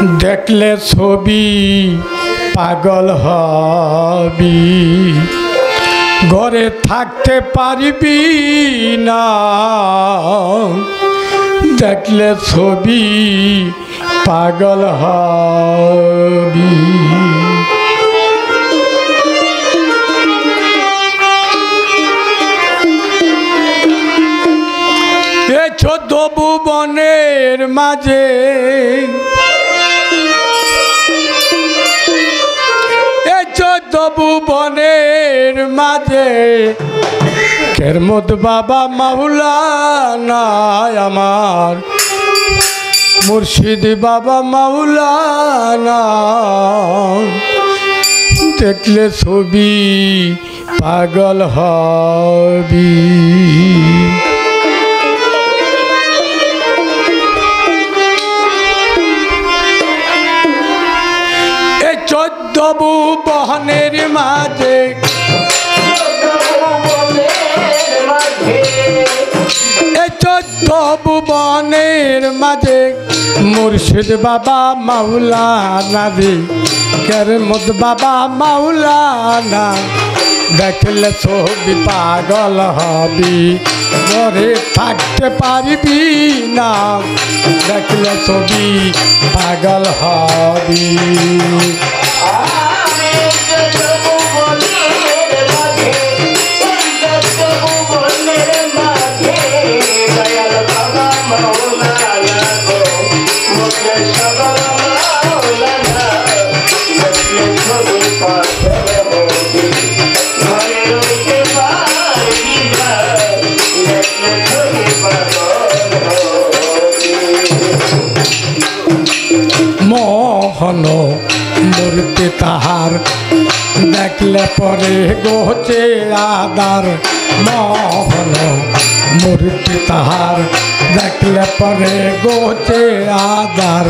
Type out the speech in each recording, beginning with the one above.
দেখলে ছবি পাগল হবি, ঘরে থাকতে পারবি না। দেখলে ছবি পাগল হবি। এ 14 ভুবনের মাঝে ভুবনের মাঝে কেরমত বাবা মাওলানা আমার মুর্শিদ বাবা মাওলানা। দেখলে ছবি পাগল হবি। এই 14 ভুবনের মাঝে এই 14 ভুবনের মাঝে মুর্শিদ বাবা মাওলানা রে কেরমত বাবা মাওলানা। দেখলে ছবি পাগল হবি, ঘরে থাকতে পারবি না। দেখলে ছবি পাগল হবি। মোহন মূর্তি তাহার দেখলে পরে গোচে আদার। মোহন মূর্তি তাহার দেখলে পরে গোচে আদার।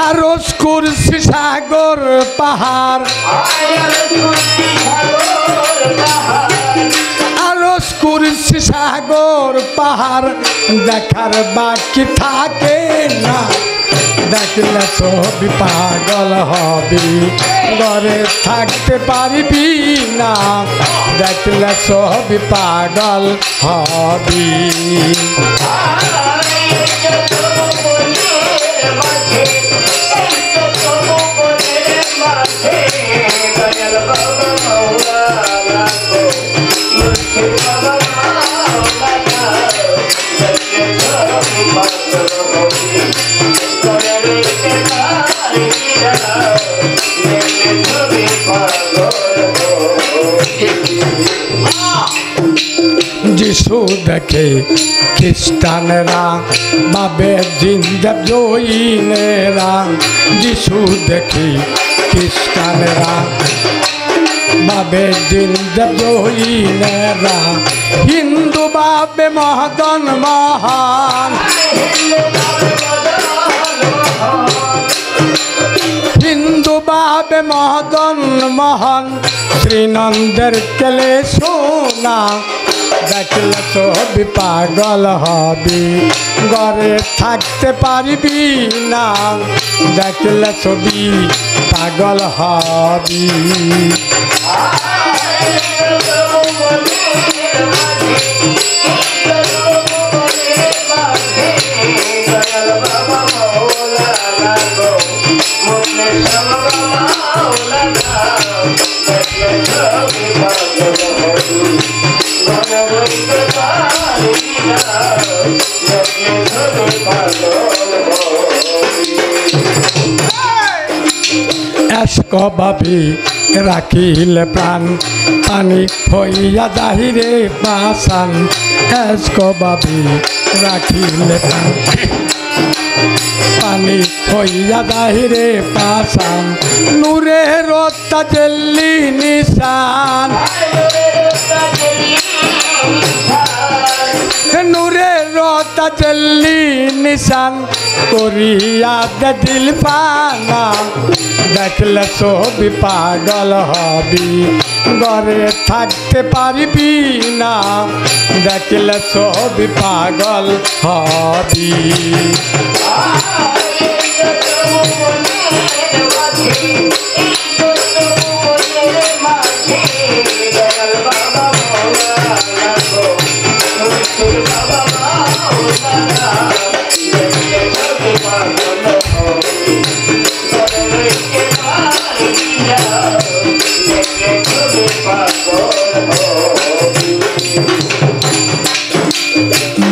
আরশ কুরসি সাগর পাহাড়, আরশ কুরসি সাগর পাহাড় দেখার বাকি থাকে না। দেখলে ছবি পাগল হবি, ঘরে থাকতে পারবি না। দেখলে ছবি পাগল হবি। যিশু দেখে খ্রিস্টানেরা বাবে জিন্দা জৈনেরা। যিশু দেখে খ্রিস্টানেরা বাবে জিন্দা জৈনেরা। হিন্দু বাবে মহাজন মহান, হিন্দু বাবে মহাজন মহান। শ্রীনন্দের কেলে সোনা দেখলে ছবি পাগল হবি, ঘরে থাকতে পারবি না। দেখলে ছবি পাগল হবি। এশক ভাবি রাখিলে প্রাণ পানি হইয়া যাহিরে পাশান। এশক ভাবি রাখিলে প্রাণ পানি হইয়া যাহিরে পাশান। নূরের তাজল্লি নিশান, নূরের তাজল্লি নিশান করিয়া দিল পানা। দেখলে ছবি পাগল হবি, ঘরে থাকতে পারবি না। দেখলে ছবি পাগল হবি।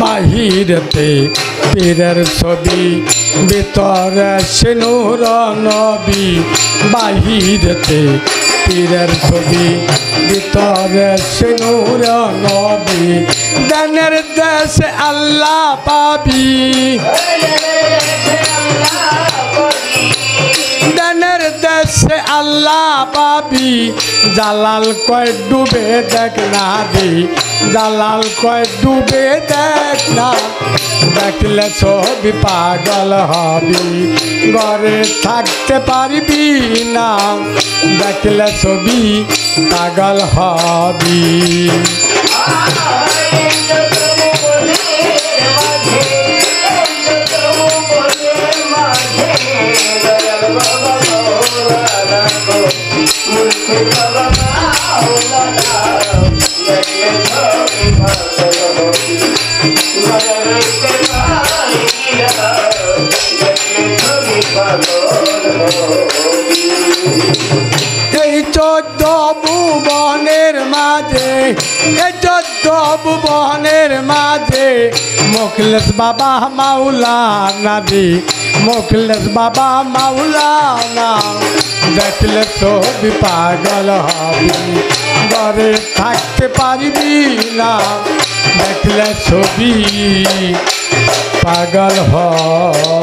বাহিরতে পীরের ছবি ভিতরে সিনুর নবী বাহিরতে পীরের ছবি ভিতরে সিনুর নবী দানের দেশে আল্লাহ পাবি দানের দেশে আল্লাহ পাবি জালাল কয় ডুবে দেখ না দি জালাল কয় ডুবে দেখ না দেখলে ছবি পাগল হবি ঘরে থাকতে পারবি না দেখলে ছবি পাগল হবি এই 14 ভুবনের মাঝে এই 14 ভুবনের মাঝে মোখলেস বাবা মাওলানা দি মোখলেস বাবা মাওলানা দেখলে ছবি পাগল হবি ঘরে থাকতে পারবি না দেখলে ছবি পাগল হবি